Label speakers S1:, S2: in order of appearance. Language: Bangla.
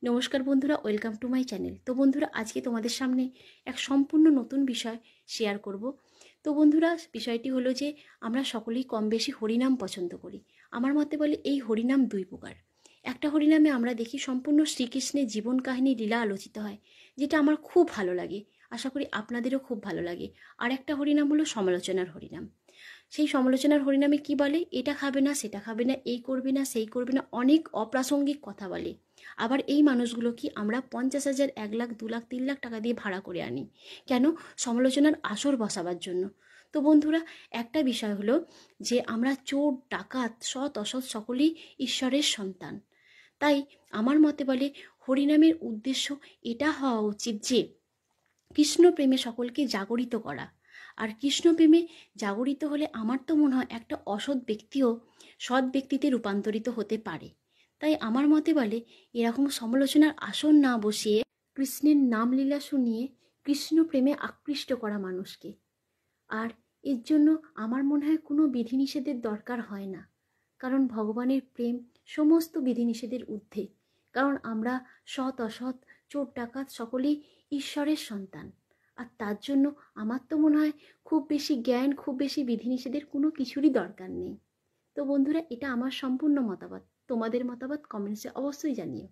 S1: নমস্কার বন্ধুরা, ওয়েলকাম টু মাই চ্যানেল। তো বন্ধুরা, আজকে তোমাদের সামনে এক সম্পূর্ণ নতুন বিষয় শেয়ার করব। তো বন্ধুরা, বিষয়টি হলো যে আমরা সকলেই কম বেশি হরিনাম পছন্দ করি। আমার মতে বলে এই হরিনাম দুই প্রকার। একটা হরিনামে আমরা দেখি সম্পূর্ণ শ্রীকৃষ্ণের জীবন কাহিনী লীলা আলোচিত হয়, যেটা আমার খুব ভালো লাগে। আশা করি আপনাদেরও খুব ভালো লাগে। আর একটা হরিনাম হলো সমালোচনার হরিনাম। সেই সমালোচনার হরিনামে কি বলে, এটা খাবে না, সেটা খাবে না, এই করবে না, সেই করবে না, অনেক অপ্রাসঙ্গিক কথা বলে। আবার এই মানুষগুলো কি আমরা 50,000, 1 লাখ, 2 লাখ, 3 লাখ টাকা দিয়ে ভাড়া করে আনি কেন? সমালোচনার আসর বসাবার জন্য। তো বন্ধুরা, একটা বিষয় হলো যে আমরা চোর, ডাকাত, সৎ অসৎ সকলেই ঈশ্বরের সন্তান। তাই আমার মতে বলে হরিনামের উদ্দেশ্য এটা হওয়া উচিত যে কৃষ্ণ প্রেমে সকলকে জাগরিত করা। আর কৃষ্ণ প্রেমে জাগরিত হলে আমার তো মনে হয় একটা অসৎ ব্যক্তিও সৎ ব্যক্তিতে রূপান্তরিত হতে পারে। তাই আমার মতে বলে এরকম সমালোচনার আসন না বসিয়ে কৃষ্ণের নামলীলা শুনিয়ে কৃষ্ণ প্রেমে আকৃষ্ট করা মানুষকে। আর এর জন্য আমার মনে হয় কোনো বিধিনিষেধের দরকার হয় না, কারণ ভগবানের প্রেম সমস্ত বিধিনিষেধের ঊর্ধ্বে। কারণ আমরা সৎ অসৎ, চোর ডাকাত সকলেই ঈশ্বরের সন্তান। আর তার জন্য আমার তো মনে হয় খুব বেশি জ্ঞান, খুব বেশি বিধিনিষেধের কোনো কিছুরই দরকার নেই। তো বন্ধুরা, এটা আমার সম্পূর্ণ মতামত। তোমাদের মতামত কমেন্টসে অবশ্যই জানিও।